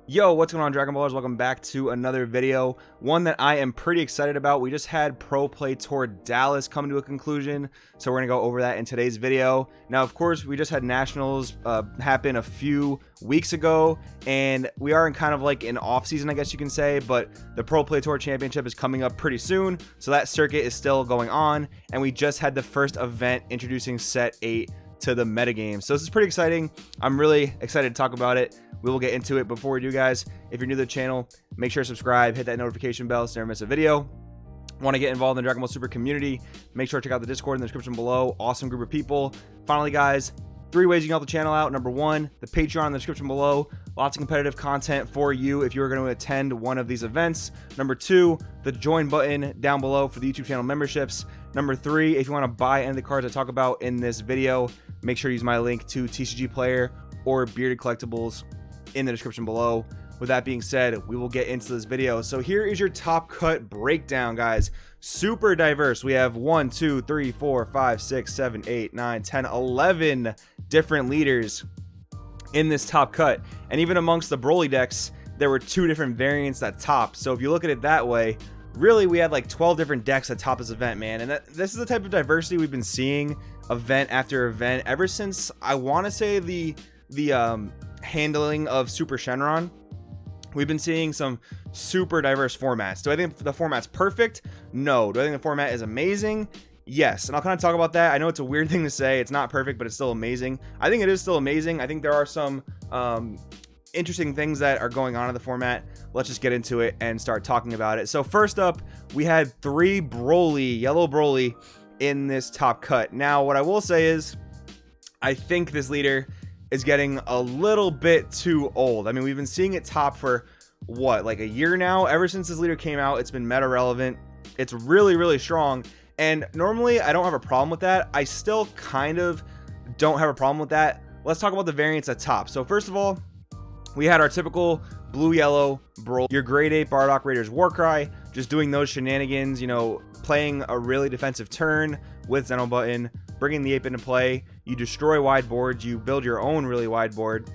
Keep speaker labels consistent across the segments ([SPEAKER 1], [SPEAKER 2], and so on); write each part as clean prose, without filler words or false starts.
[SPEAKER 1] Yo, what's going on, Dragon Ballers? Welcome back to another video, one that I am pretty excited about. We just had Pro Play Tour Dallas come to a conclusion, so we're going to go over that in today's video. Now, of course, we just had Nationals happen a few weeks ago, and we are in kind of like an off-season, I guess you can say, but the Pro Play Tour Championship is coming up pretty soon, so that circuit is still going on, and we just had the first event introducing Set 8 to the metagame. So this is pretty exciting. I'm really excited to talk about it. We will get into it. Before we do, guys, if you're new to the channel, make sure to subscribe, hit that notification bell so you never miss a video. Want to get involved in the Dragon Ball Super community, make sure to check out the Discord in the description below. Awesome group of people. Finally, guys, 3 ways you can help the channel out. Number 1, the Patreon in the description below. Lots of competitive content for you if you are going to attend one of these events. Number 2, the join button down below for the YouTube channel memberships. Number 3, if you want to buy any of the cards I talk about in this video, make sure to use my link to TCG Player or Bearded Collectibles in the description below. With that being said, we will get into this video. So here is your top cut breakdown, guys. Super diverse. We have 1, 2, 3, 4, 5, 6, 7, 8, 9, 10, 11 different leaders in this top cut. And even amongst the Broly decks, there were 2 different variants that top. So if you look at it that way, really we had like 12 different decks that top this event, man. And this is the type of diversity we've been seeing event after event ever since, I want to say, the handling of Super Shenron. We've been seeing some super diverse formats. Do I think the format's perfect? No. Do I think the format is amazing? Yes. And I'll kind of talk about that. I know it's a weird thing to say. It's not perfect, but it's still amazing. I think it is still amazing. I think there are some interesting things that are going on in the format. Let's just get into it and start talking about it. So first up, we had 3 Broly, yellow Broly, in this top cut. Now, what I will say is, I think this leader is getting a little bit too old. I mean, we've been seeing it top for what, like a year now? Ever since this leader came out, it's been meta relevant. It's really, really strong. And normally I don't have a problem with that. I still kind of don't have a problem with that. Let's talk about the variants at top. So first of all, we had our typical blue yellow Broly, your grade 8 Bardock Raiders Warcry, just doing those shenanigans, you know, playing a really defensive turn with Zeno button, bringing the ape into play. You destroy wide boards, you build your own really wide board,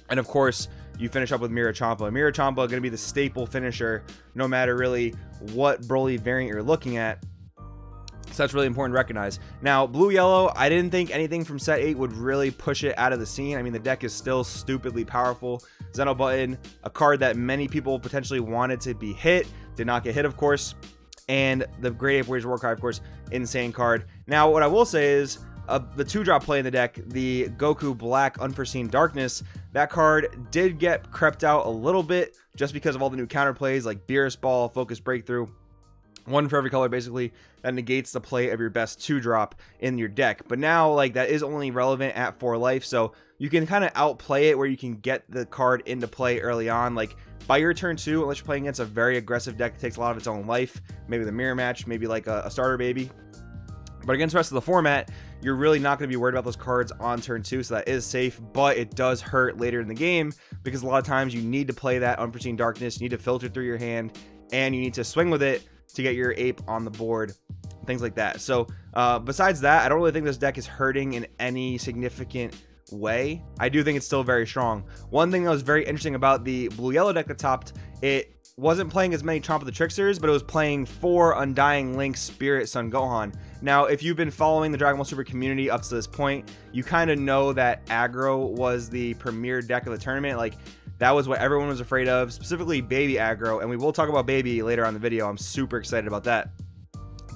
[SPEAKER 1] and of course you finish up with Mira Champa. Mira Champa going to be the staple finisher no matter really what Broly variant you're looking at. So that's really important to recognize. Now, blue yellow, I didn't think anything from set 8 would really push it out of the scene. I mean, the deck is still stupidly powerful. Zeno button, a card that many people potentially wanted to be hit, did not get hit, of course. And the Great Ape Warriors Warcry, of course, insane card. Now, what I will say is, the 2-drop play in the deck, the Goku Black Unforeseen Darkness, that card did get crept out a little bit just because of all the new counterplays like Beerus Ball, Focus Breakthrough. 1 for every color, basically, that negates the play of your best 2-drop in your deck. But now, like, that is only relevant at 4 life, so you can kind of outplay it where you can get the card into play early on. Like, by your turn 2, unless you're playing against a very aggressive deck that takes a lot of its own life, maybe the mirror match, maybe like a starter baby. But against the rest of the format, you're really not going to be worried about those cards on turn 2, so that is safe, but it does hurt later in the game because a lot of times you need to play that Unforeseen Darkness, you need to filter through your hand, and you need to swing with it to get your ape on the board, things like that. So besides that, I don't really think this deck is hurting in any significant way. I do think it's still very strong. One thing that was very interesting about the blue yellow deck that topped, it wasn't playing as many Champa the Tricksters, but it was playing 4 Undying Link Spirit Son Gohan. Now, if you've been following the Dragon Ball Super community up to this point, you kind of know that aggro was the premier deck of the tournament. Like, that was what everyone was afraid of, specifically baby aggro, and we will talk about baby later on in the video. I'm super excited about that.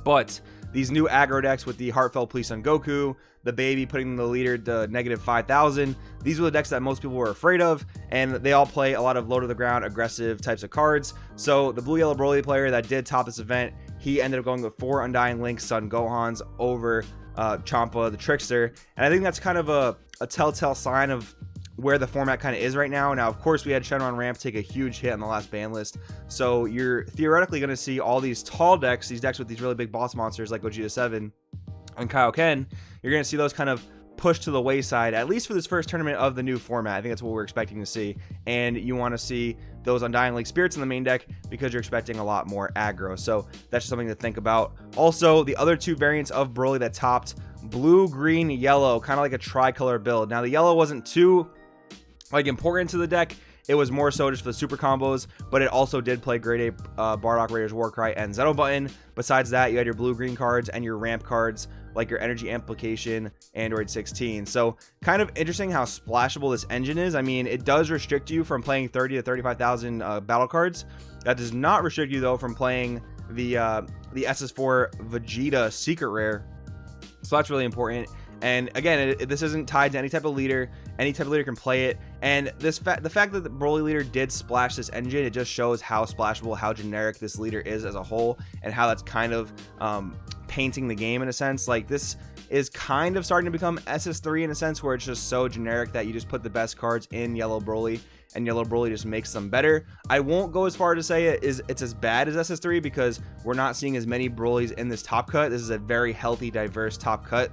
[SPEAKER 1] But these new aggro decks with the Heartfelt Plea Son Goku, the baby putting the leader to negative 5,000, these were the decks that most people were afraid of, and they all play a lot of low to the ground aggressive types of cards. So the blue yellow Broly player that did top this event, he ended up going with 4 Undying Link Son Gohans over Champa the Trickster, and I think that's kind of a telltale sign of where the format kind of is right now. Now, of course, we had Shenron Ramp take a huge hit on the last ban list, so you're theoretically going to see all these tall decks, these decks with these really big boss monsters like Gogeta 7 and Kaioken, you're going to see those kind of pushed to the wayside, at least for this first tournament of the new format. I think that's what we're expecting to see, and you want to see those Undying Link Spirits in the main deck because you're expecting a lot more aggro, so that's just something to think about. Also, the other 2 variants of Broly that topped, blue, green, yellow, kind of like a tricolor build. Now, the yellow wasn't too like important to the deck It was more so just for the super combos, but it also did play grade A Bardock, Raiders, Warcry, and Zeno button. Besides that, you had your blue-green cards and your ramp cards, like your Energy Amplification, Android 16. So kind of interesting how splashable this engine is. I mean, it does restrict you from playing 30 to 35,000 battle cards. That does not restrict you, though, from playing the SS4 Vegeta Secret Rare. So that's really important. And again, this isn't tied to any type of leader. Any type of leader can play it. And the fact that the Broly leader did splash this engine, it just shows how splashable, how generic this leader is as a whole, and how that's kind of painting the game in a sense. Like, this is kind of starting to become SS3 in a sense, where it's just so generic that you just put the best cards in Yellow Broly, and Yellow Broly just makes them better. I won't go as far to say it's as bad as SS3, because we're not seeing as many Brolys in this top cut. This is a very healthy, diverse top cut.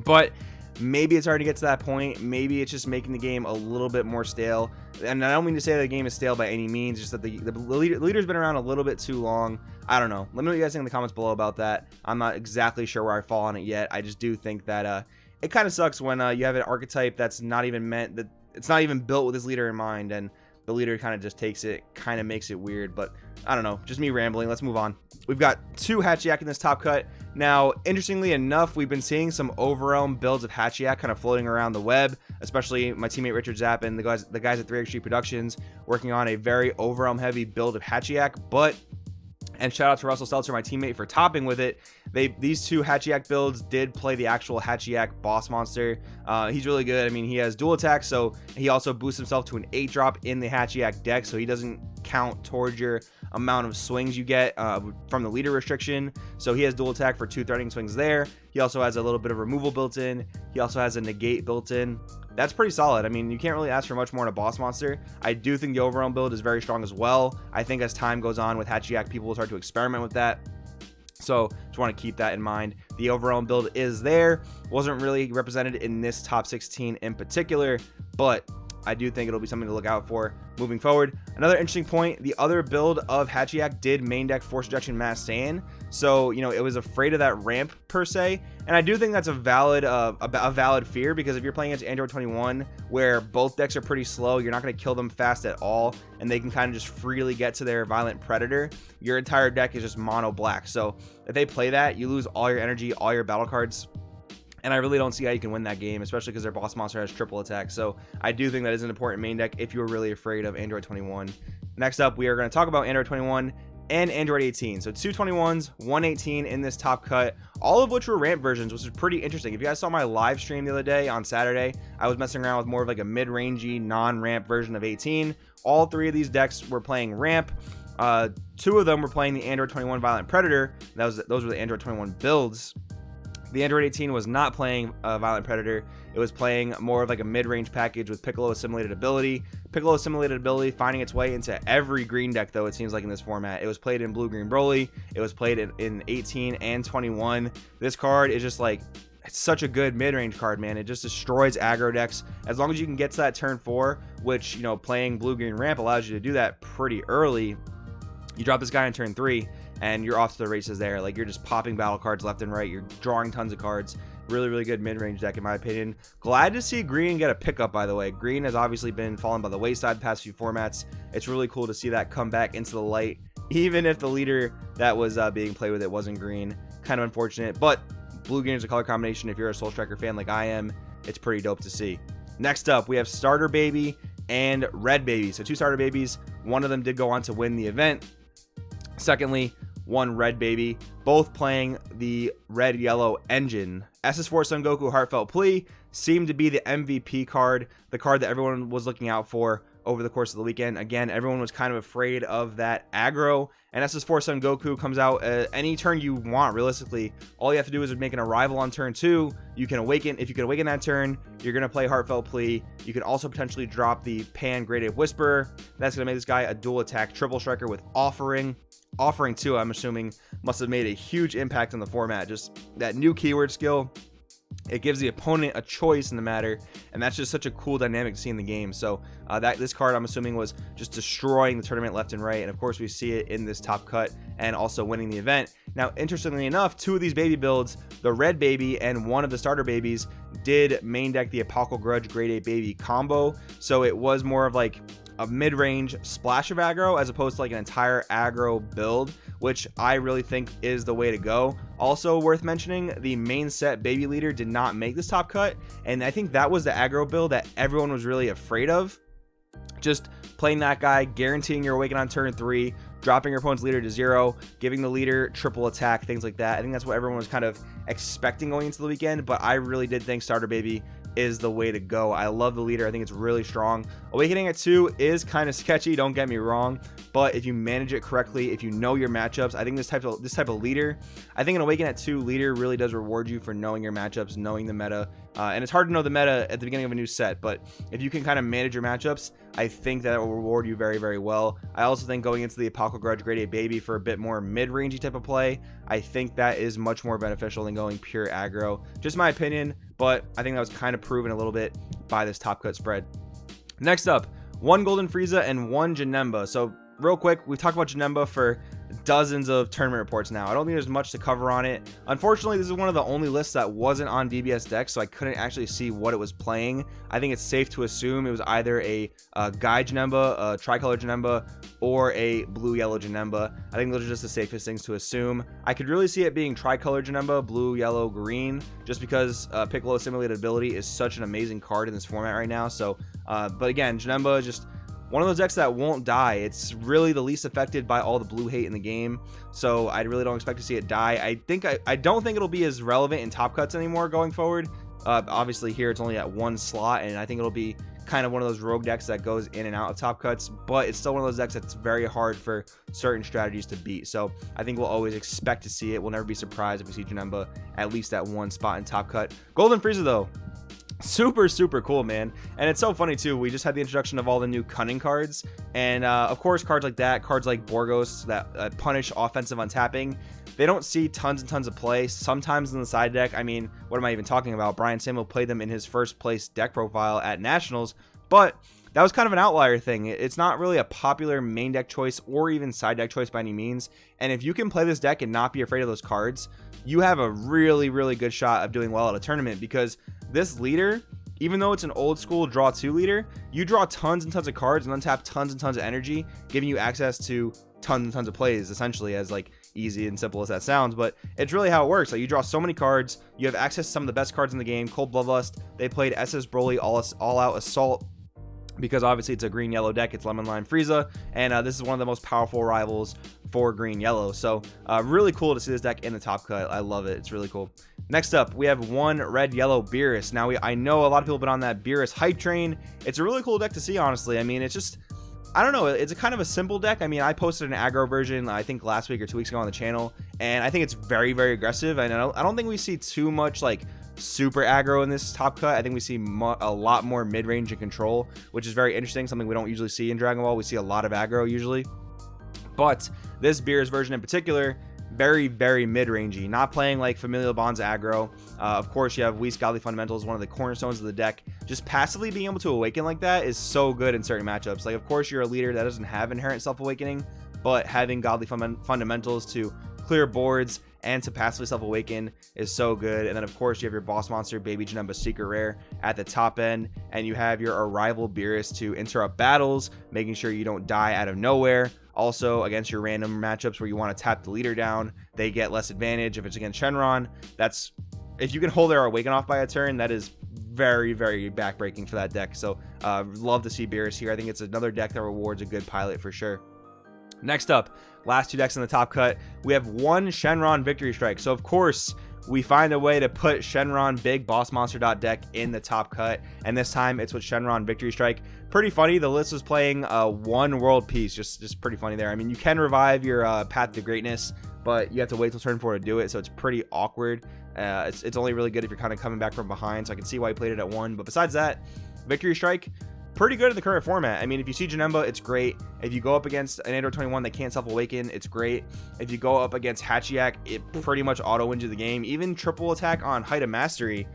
[SPEAKER 1] But maybe it's starting to get to that point. Maybe it's just making the game a little bit more stale. And I don't mean to say that the game is stale by any means, just that the leader's been around a little bit too long. I don't know. Let me know what you guys think in the comments below about that. I'm not exactly sure where I fall on it yet. I just do think that it kind of sucks when you have an archetype that's not even meant, that it's not even built with this leader in mind, and the leader kind of just takes it, kind of makes it weird. But I don't know, just me rambling. Let's move on. We've got 2 Hachiyak in this top cut. Now, interestingly enough, we've been seeing some Overrealm builds of Hachiyak kind of floating around the web, especially my teammate Richard Zapp and the guys at 3x3 Productions working on a very Overrealm heavy build of Hachiyak. And shout out to Russell Seltzer, my teammate, for topping with it. These 2 Hachiyak builds did play the actual Hachiyak boss monster. He's really good. I mean, he has dual attack, so he also boosts himself to an 8-drop in the Hachiyak deck, so he doesn't count towards your amount of swings you get from the leader restriction. So he has dual attack for 2 threatening swings there. He also has a little bit of removal built in. He also has a negate built in. That's pretty solid. I mean, you can't really ask for much more in a boss monster. I do think the Overrealm build is very strong as well. I think as time goes on with Hachiyak, people will start to experiment with that. So just want to keep that in mind. The Overrealm build is there. Wasn't really represented in this top 16 in particular, but I do think it'll be something to look out for moving forward. Another interesting point, the other build of Hachiyak did main deck Force Ejection Mass Saiyan. So, you know, it was afraid of that ramp per se. And I do think that's a valid fear, because if you're playing against Android 21, where both decks are pretty slow, you're not going to kill them fast at all, and they can kind of just freely get to their Violent Predator, your entire deck is just mono black. So if they play that, you lose all your energy, all your battle cards. And I really don't see how you can win that game, especially because their boss monster has triple attack. So I do think that is an important main deck if you're really afraid of Android 21. Next up, we are going to talk about Android 21 and Android 18. So 2 21s, 1 18 in this top cut, all of which were ramp versions, which is pretty interesting. If you guys saw my live stream the other day on Saturday, I was messing around with more of like a mid-rangey, non-ramp version of 18. All 3 of these decks were playing ramp. 2 of them were playing the Android 21 Violent Predator. Those were the Android 21 builds. The Android 18 was not playing Violent Predator. It was playing more of like a mid-range package with Piccolo Assimilated Ability. Piccolo Assimilated Ability finding its way into every green deck, though, it seems like, in this format. It was played in Blue-Green Broly. It was played in 18 and 21. This card is just like, it's such a good mid-range card, man. It just destroys aggro decks. As long as you can get to that turn 4, which, you know, playing Blue-Green Ramp allows you to do that pretty early. You drop this guy in turn 3, and you're off to the races there. Like, you're just popping battle cards left and right. You're drawing tons of cards. Really, really good mid-range deck, in my opinion. Glad to see Green get a pickup, by the way. Green has obviously been falling by the wayside the past few formats. It's really cool to see that come back into the light, even if the leader that was being played with it wasn't Green. Kind of unfortunate, but Blue Green is a color combination. If you're a Soul Striker fan like I am, it's pretty dope to see. Next up, we have Starter Baby and Red Baby. So 2 Starter Babies. One of them did go on to win the event. Secondly, 1 Red Baby, both playing the red-yellow engine. SS4 Son Goku Heartfelt Plea seemed to be the MVP card, the card that everyone was looking out for over the course of the weekend. Again, everyone was kind of afraid of that aggro, and SS4 Son Goku comes out any turn you want, realistically. All you have to do is make an arrival on turn 2. You can awaken. If you can awaken that turn, you're going to play Heartfelt Plea. You can also potentially drop the Pan Grade A Whisperer. That's going to make this guy a dual attack triple striker with Offering. Offering 2, I'm assuming, must have made a huge impact on the format. Just that new keyword skill, it gives the opponent a choice in the matter, and that's just such a cool dynamic to see in the game. So this card, I'm assuming, was just destroying the tournament left and right, and of course we see it in this top cut and also winning the event. Now, interestingly enough, 2 of these baby builds, the Red Baby and 1 of the Starter Babies, did main deck the Apocal Grudge Grade A Baby combo. So it was more of like a mid-range splash of aggro as opposed to like an entire aggro build, which I really think is the way to go. Also worth mentioning, the main set baby leader did not make this top cut, and I think that was the aggro build that everyone was really afraid of. Just playing that guy, guaranteeing your awaken on turn 3, dropping your opponent's leader to 0, giving the leader triple attack, things like that. I think that's what everyone was kind of expecting going into the weekend, but I really did think starter baby is the way to go. I love the leader. I think it's really strong. Awakening at 2 is kind of sketchy, don't get me wrong, but if you manage it correctly, if you know your matchups, I think this type of leader, I think an awaken at 2 leader really does reward you for knowing your matchups, knowing the meta. And it's hard to know the meta at the beginning of a new set, but if you can kind of manage your matchups, I think that will reward you very, very well. I also think going into the Apocalypse Grudge Grade 8 baby for a bit more mid-rangey type of play, I think that is much more beneficial than going pure aggro. Just my opinion, but I think that was kind of proven a little bit by this top cut spread. Next up, 1 Golden Frieza and 1 Janemba. So real quick, we've talked about Janemba for dozens of tournament reports now. I don't think there's much to cover on it. Unfortunately, this is one of the only lists that wasn't on DBS deck, so I couldn't actually see what it was playing. I think it's safe to assume it was either a Guy Janemba, a Tricolor Janemba, or a Blue-Yellow Janemba. I think those are just the safest things to assume. I could really see it being Tricolor Janemba, Blue, Yellow, Green, just because Piccolo Simulated Ability is such an amazing card in this format right now. So, but again, Janemba is just one of those decks that won't die. It's really the least affected by all the blue hate in the game, so I really don't expect to see it die. I don't think it'll be as relevant in top cuts anymore going forward. Obviously here it's only at 1 slot, and I think it'll be kind of one of those rogue decks that goes in and out of top cuts, but it's still one of those decks that's very hard for certain strategies to beat. So I think we'll always expect to see it. We'll never be surprised if we see Janemba at least at 1 spot in top cut. Golden Frieza though, super cool, man. And it's so funny too, we just had the introduction of all the new cunning cards, and of course cards like that, cards like Borgos that punish offensive untapping, they don't see tons and tons of play. Sometimes in the side deck, I mean, what am I even talking about? Brian Samuel played them in his first place deck profile at Nationals, but that was kind of an outlier thing. It's not really a popular main deck choice or even side deck choice by any means. And if you can play this deck and not be afraid of those cards, you have a really good shot of doing well at a tournament, because this leader, even though it's an old school draw 2 leader, you draw tons and tons of cards and untap tons and tons of energy, giving you access to tons and tons of plays, essentially, as like easy and simple as that sounds, but it's really how it works. Like, you draw so many cards, you have access to some of the best cards in the game. Cold Bloodlust, they played SS Broly all out assault, because obviously it's a green yellow deck, it's lemon lime Frieza, and this is one of the most powerful rivals for green yellow. So really cool to see this deck in the top cut. I love it, it's really cool. Next up, we have 1 red yellow Beerus. Now I know a lot of people have been on that Beerus hype train. It's a really cool deck to see, honestly. I mean, it's just, I don't know, it's a kind of a simple deck. I mean, I posted an aggro version I think last week or 2 weeks ago on the channel, and I think it's very aggressive. And I don't think we see too much like super aggro in this top cut. I think we see a lot more mid-range and control, which is very interesting, something we don't usually see in Dragon Ball. We see a lot of aggro usually, but this Beerus version in particular, very mid-rangey, not playing like Familial Bonds aggro. Of course, you have Whis Godly Fundamentals, one of the cornerstones of the deck. Just passively being able to awaken like that is so good in certain matchups. Like, of course, you're a leader that doesn't have inherent self-awakening, but having Godly Fundamentals to clear boards and to passively self-awaken is so good. And then of course you have your boss monster Baby Janemba Secret Rare at the top end, and you have your Arrival Beerus to interrupt battles, making sure you don't die out of nowhere. Also against your random matchups where you want to tap the leader down, they get less advantage. If it's against Shenron, that's, if you can hold their awaken off by a turn, that is very backbreaking for that deck. So love to see Beerus here. I think it's another deck that rewards a good pilot for sure. Next up, last 2 decks in the top cut, we have 1 Shenron Victory Strike. So of course we find a way to put Shenron Big Boss Monster deck in the top cut, and this time it's with Shenron Victory Strike. Pretty funny, the list was playing 1 World Peace, just pretty funny there. I mean, you can revive your Path to Greatness, but you have to wait till turn 4 to do it, so it's pretty awkward. It's only really good if you're kind of coming back from behind, so I can see why he played it at 1, but besides that, Victory Strike, pretty good in the current format. I mean, if you see Janemba, it's great. If you go up against an Android 21 that can't self-awaken, it's great. If you go up against Hachiyak, it pretty much auto wins you the game. Even triple attack on Height of Mastery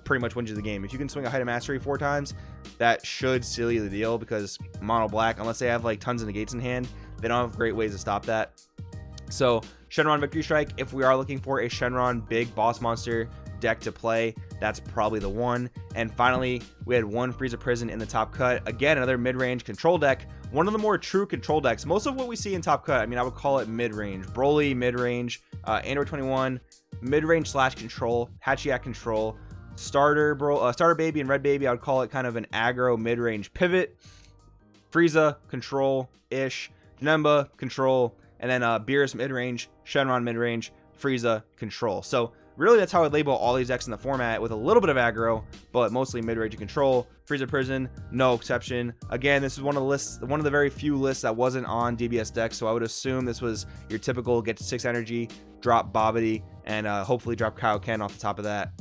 [SPEAKER 1] pretty much wins you the game. If you can swing a Height of Mastery 4 times, that should seal you the deal, because mono black, unless they have like tons of negates in hand, they don't have great ways to stop that. So Shenron Victory Strike, if we are looking for a Shenron Big Boss Monster deck to play, that's probably the one. And finally, we had one Frieza Prison in the top cut. Again, another mid-range control deck. One of the more true control decks. Most of what we see in top cut, I mean, I would call it mid-range. Broly, mid-range. Android 21, mid-range slash control. Hachiyak control. Starter Baby and Red Baby, I would call it kind of an aggro mid-range pivot. Frieza, control-ish. Janemba, control. And then Beerus mid-range, Shenron mid-range, Frieza, control. So really that's how I label all these decks in the format, with a little bit of aggro, but mostly mid-range and control. Frieza Prison, no exception. Again, this is one of the very few lists that wasn't on DBS decks, so I would assume this was your typical get to 6 energy, drop Babidi, and hopefully drop Kaioken off the top of that.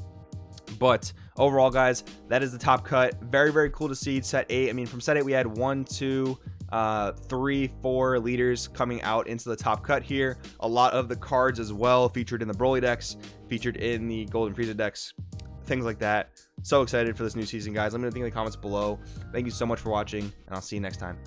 [SPEAKER 1] But overall, guys, that is the top cut. Very, very cool to see set 8. I mean, from set 8, we had 1, 2, 3, 4 leaders coming out into the top cut here. A lot of the cards as well featured in the Broly decks, featured in the Golden Frieza decks, things like that. So excited for this new season, guys. Let me know what you think in the comments below. Thank you so much for watching, and I'll see you next time.